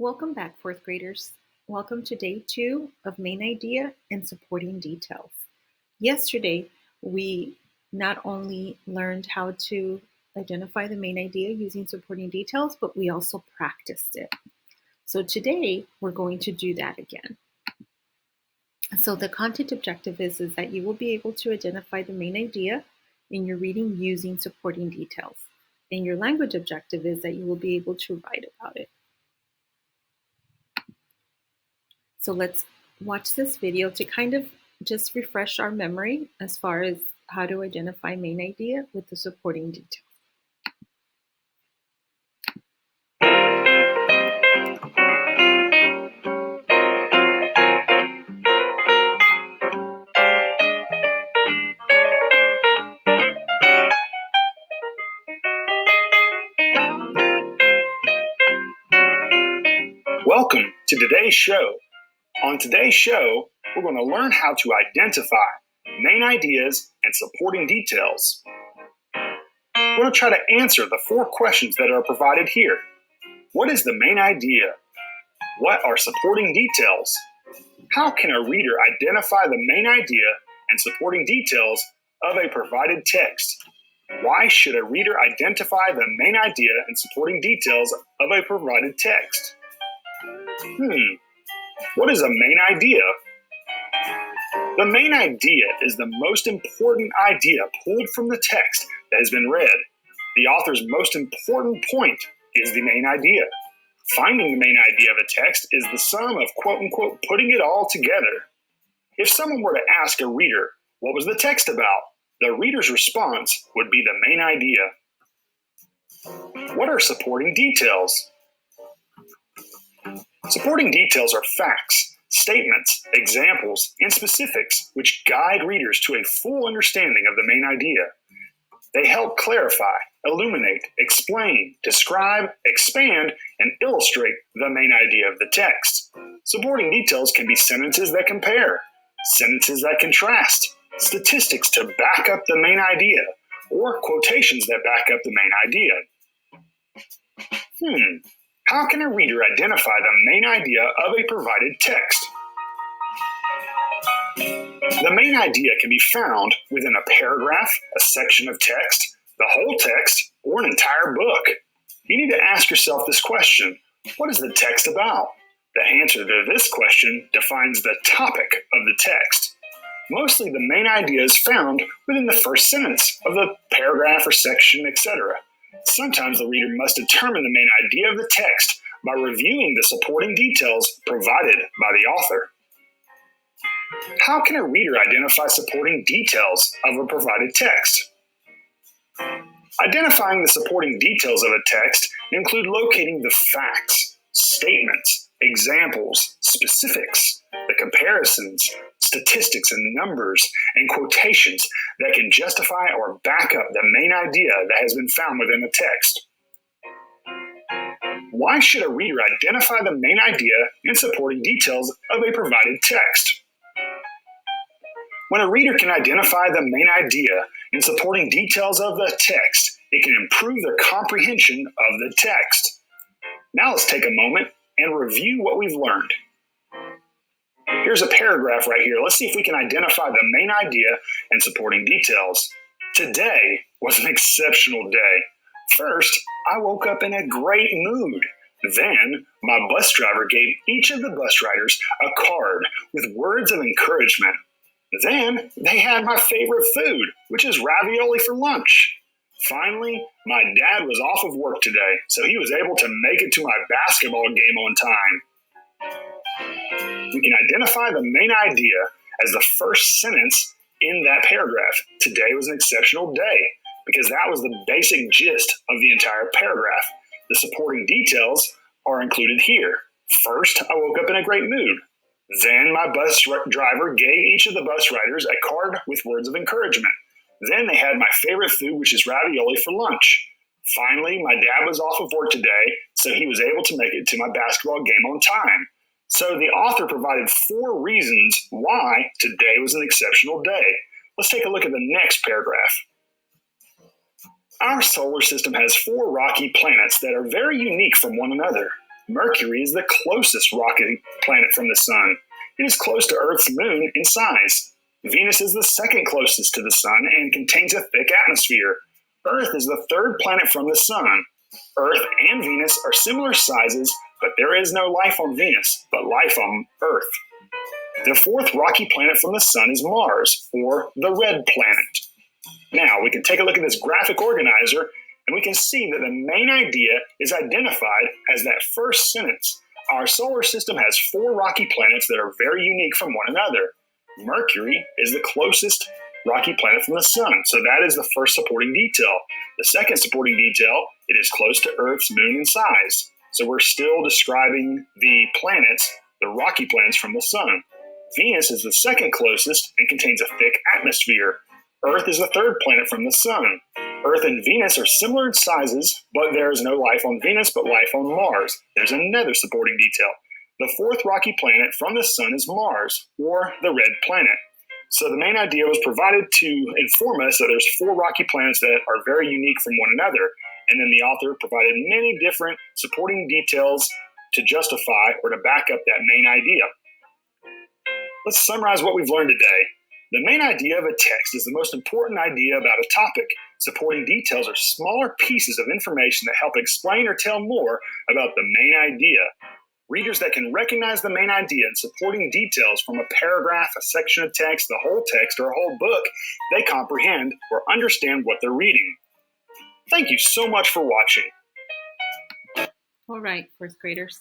Welcome back, fourth graders. Welcome to day 2 of main idea and supporting details. Yesterday, we not only learned how to identify the main idea using supporting details, but we also practiced it. So today, we're going to do that again. So the content objective is that you will be able to identify the main idea in your reading using supporting details. And your language objective is that you will be able to write about it. So let's watch this video to kind of just refresh our memory as far as how to identify main idea with the supporting details. Welcome to today's show. On today's show, we're going to learn how to identify main ideas and supporting details. We're going to try to answer the 4 questions that are provided here. What is the main idea? What are supporting details? How can a reader identify the main idea and supporting details of a provided text? Why should a reader identify the main idea and supporting details of a provided text? What is a main idea? The main idea is the most important idea pulled from the text that has been read. The author's most important point is the main idea. Finding the main idea of a text is the sum of quote-unquote putting it all together. If someone were to ask a reader, what was the text about? The reader's response would be the main idea. What are supporting details? Supporting details are facts, statements, examples, and specifics which guide readers to a full understanding of the main idea. They help clarify, illuminate, explain, describe, expand, and illustrate the main idea of the text. Supporting details can be sentences that compare, sentences that contrast, statistics to back up the main idea, or quotations that back up the main idea. How can a reader identify the main idea of a provided text? The main idea can be found within a paragraph, a section of text, the whole text, or an entire book. You need to ask yourself this question: what is the text about? The answer to this question defines the topic of the text. Mostly the main idea is found within the first sentence of the paragraph or section, etc. Sometimes the reader must determine the main idea of the text by reviewing the supporting details provided by the author. How can a reader identify supporting details of a provided text? Identifying the supporting details of a text include locating the facts, statements, examples, specifics, the comparisons, statistics and numbers, and quotations that can justify or back up the main idea that has been found within the text. Why should a reader identify the main idea and supporting details of a provided text? When a reader can identify the main idea and supporting details of the text, it can improve their comprehension of the text. Now let's take a moment and review what we've learned. Here's a paragraph right here. Let's see if we can identify the main idea and supporting details. Today was an exceptional day. First, I woke up in a great mood. Then, my bus driver gave each of the bus riders a card with words of encouragement. Then, they had my favorite food, which is ravioli for lunch. Finally, my dad was off of work today, so he was able to make it to my basketball game on time. We can identify the main idea as the first sentence in that paragraph. Today was an exceptional day, because that was the basic gist of the entire paragraph. The supporting details are included here. First, I woke up in a great mood. Then my bus driver gave each of the bus riders a card with words of encouragement. Then they had my favorite food, which is ravioli for lunch. Finally, my dad was off of work today, so he was able to make it to my basketball game on time. So the author provided 4 reasons why today was an exceptional day. Let's take a look at the next paragraph. Our solar system has 4 rocky planets that are very unique from one another. Mercury is the closest rocky planet from the Sun. It is close to Earth's moon in size. Venus is the second closest to the Sun and contains a thick atmosphere. Earth is the third planet from the Sun. Earth and Venus are similar sizes, but there is no life on Venus, but life on Earth. The fourth rocky planet from the Sun is Mars, or the red planet. Now, we can take a look at this graphic organizer, and we can see that the main idea is identified as that first sentence. Our solar system has four rocky planets that are very unique from one another. Mercury is the closest rocky planet from the Sun, so that is the first supporting detail. The second supporting detail, it is close to Earth's moon in size. So we're still describing the planets, the rocky planets from the Sun. Venus is the second closest and contains a thick atmosphere. Earth is the third planet from the Sun. Earth and Venus are similar in sizes, but there is no life on Venus, but life on Mars. There's another supporting detail. The fourth rocky planet from the Sun is Mars, or the red planet. So the main idea was provided to inform us that there's four rocky planets that are very unique from one another. And then the author provided many different supporting details to justify or to back up that main idea. Let's summarize what we've learned today. The main idea of a text is the most important idea about a topic. Supporting details are smaller pieces of information that help explain or tell more about the main idea. Readers that can recognize the main idea and supporting details from a paragraph, a section of text, the whole text, or a whole book, they comprehend or understand what they're reading. Thank you so much for watching. All right, fourth graders.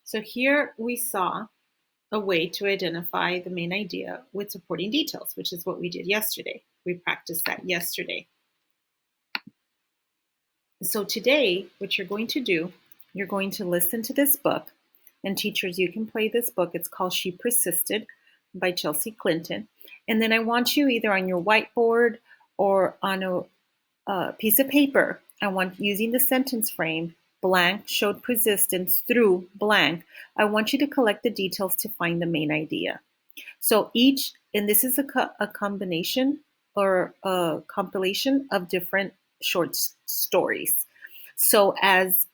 So here we saw a way to identify the main idea with supporting details, which is what we did yesterday. We practiced that yesterday. So today, what you're going to do, you're going to listen to this book. And teachers, you can play this book. It's called She Persisted by Chelsea Clinton. And then I want you either on your whiteboard or on a piece of paper, I want using the sentence frame, blank showed persistence through blank. I want you to collect the details to find the main idea. So each, and this is a combination or a compilation of different short stories. So as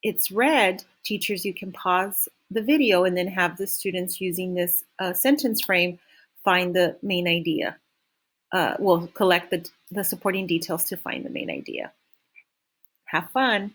it's read, teachers, you can pause the video and then have the students using this sentence frame find the main idea. We'll collect the supporting details to find the main idea. Have fun.